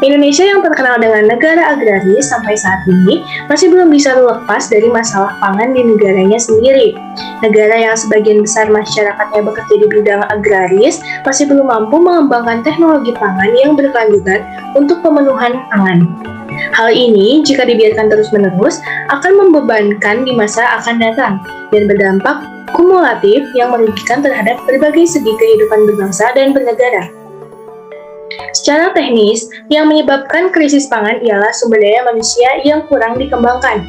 Indonesia yang terkenal dengan negara agraris sampai saat ini masih belum bisa lepas dari masalah pangan di negaranya sendiri. Negara yang sebagian besar masyarakatnya bekerja di bidang agraris masih belum mampu mengembangkan teknologi pangan yang berkelanjutan untuk pemenuhan pangan. Hal ini, jika dibiarkan terus-menerus, akan membebankan di masa akan datang dan berdampak kumulatif yang merugikan terhadap berbagai segi kehidupan berbangsa dan bernegara. Secara teknis, yang menyebabkan krisis pangan ialah sumber daya manusia yang kurang dikembangkan.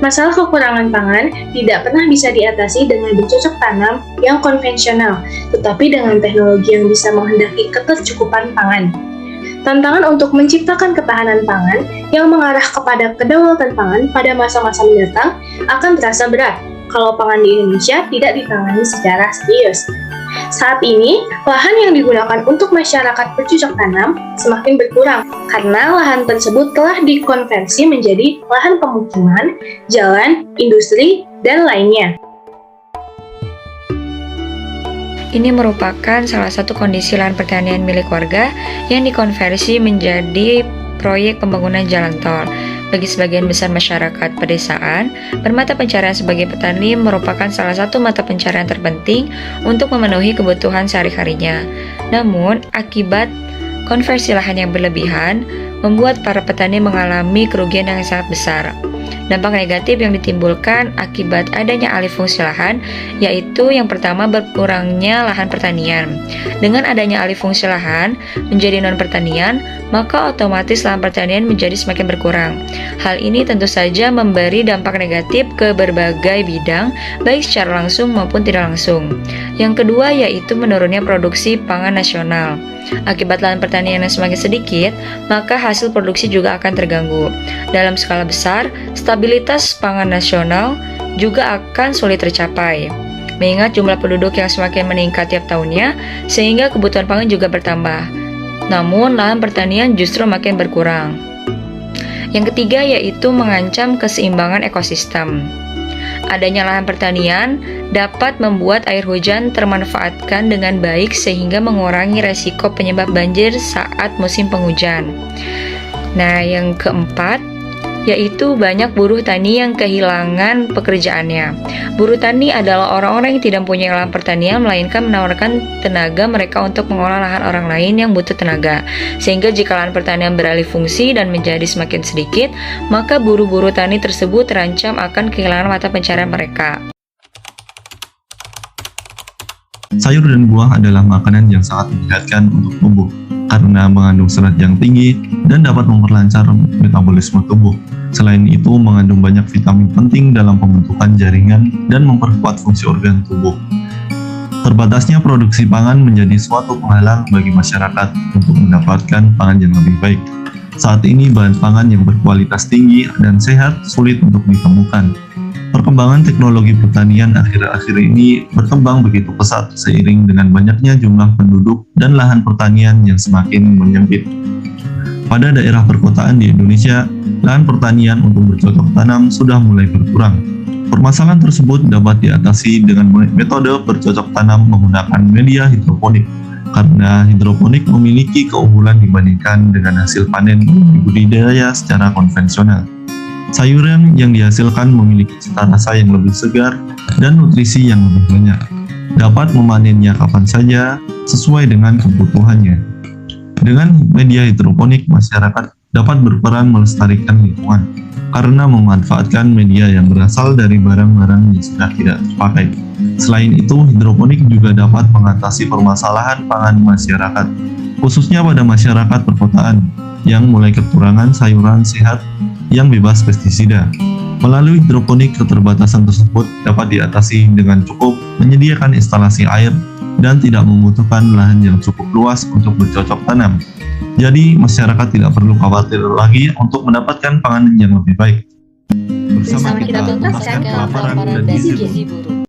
Masalah kekurangan pangan tidak pernah bisa diatasi dengan bercocok tanam yang konvensional, tetapi dengan teknologi yang bisa menghendaki ketercukupan pangan. Tantangan untuk menciptakan ketahanan pangan yang mengarah kepada kedaulatan pangan pada masa-masa mendatang akan terasa berat kalau pangan di Indonesia tidak ditangani secara serius. Saat ini, lahan yang digunakan untuk masyarakat bercocok tanam semakin berkurang karena lahan tersebut telah dikonversi menjadi lahan pemukiman, jalan, industri, dan lainnya. Ini merupakan salah satu kondisi lahan pertanian milik warga yang dikonversi menjadi proyek pembangunan jalan tol. Bagi sebagian besar masyarakat pedesaan, bermata pencarian sebagai petani merupakan salah satu mata pencarian terpenting untuk memenuhi kebutuhan sehari-harinya. Namun, akibat konversi lahan yang berlebihan, membuat para petani mengalami kerugian yang sangat besar. Dampak negatif yang ditimbulkan akibat adanya alih fungsi lahan, yaitu yang pertama berkurangnya lahan pertanian. Dengan adanya alih fungsi lahan menjadi non-pertanian, maka otomatis lahan pertanian menjadi semakin berkurang. Hal ini tentu saja memberi dampak negatif ke berbagai bidang, baik secara langsung maupun tidak langsung. Yang kedua yaitu menurunnya produksi pangan nasional. Akibat lahan pertanian yang semakin sedikit, maka hasil produksi juga akan terganggu. Dalam skala besar, stabilitas pangan nasional juga akan sulit tercapai. Mengingat jumlah penduduk yang semakin meningkat tiap tahunnya, sehingga kebutuhan pangan juga bertambah. Namun, lahan pertanian justru makin berkurang. Yang ketiga yaitu mengancam keseimbangan ekosistem. Adanya lahan pertanian dapat membuat air hujan termanfaatkan dengan baik sehingga mengurangi resiko penyebab banjir saat musim penghujan. Nah, yang keempat yaitu banyak buruh tani yang kehilangan pekerjaannya. Buruh tani adalah orang-orang yang tidak mempunyai lahan pertanian melainkan menawarkan tenaga mereka untuk mengolah lahan orang lain yang butuh tenaga. Sehingga jika lahan pertanian beralih fungsi dan menjadi semakin sedikit, maka buruh-buruh tani tersebut terancam akan kehilangan mata pencarian mereka. Sayur dan buah adalah makanan yang sangat menyehatkan untuk tubuh karena mengandung serat yang tinggi dan dapat memperlancar metabolisme tubuh. Selain itu, mengandung banyak vitamin penting dalam pembentukan jaringan dan memperkuat fungsi organ tubuh. Terbatasnya produksi pangan menjadi suatu penghalang bagi masyarakat untuk mendapatkan pangan yang lebih baik. Saat ini, bahan pangan yang berkualitas tinggi dan sehat sulit untuk ditemukan. Perkembangan teknologi pertanian akhir-akhir ini berkembang begitu pesat seiring dengan banyaknya jumlah penduduk dan lahan pertanian yang semakin menyempit. Pada daerah perkotaan di Indonesia, lahan pertanian untuk bercocok tanam sudah mulai berkurang. Permasalahan tersebut dapat diatasi dengan metode bercocok tanam menggunakan media hidroponik, karena hidroponik memiliki keunggulan dibandingkan dengan hasil panen budidaya secara konvensional. Sayuran yang dihasilkan memiliki cita rasa yang lebih segar dan nutrisi yang lebih banyak. Dapat memanennya kapan saja sesuai dengan kebutuhannya. Dengan media hidroponik, masyarakat dapat berperan melestarikan lingkungan karena memanfaatkan media yang berasal dari barang-barang yang sudah tidak terpakai. Selain itu, hidroponik juga dapat mengatasi permasalahan pangan masyarakat, khususnya pada masyarakat perkotaan yang mulai kekurangan sayuran sehat yang bebas pestisida. Melalui hidroponik, keterbatasan tersebut dapat diatasi dengan cukup menyediakan instalasi air dan tidak membutuhkan lahan yang cukup luas untuk bercocok tanam. Jadi, masyarakat tidak perlu khawatir lagi untuk mendapatkan pangan yang lebih baik. Bersama kita tuntaskan kelaparan dan gizi buruk.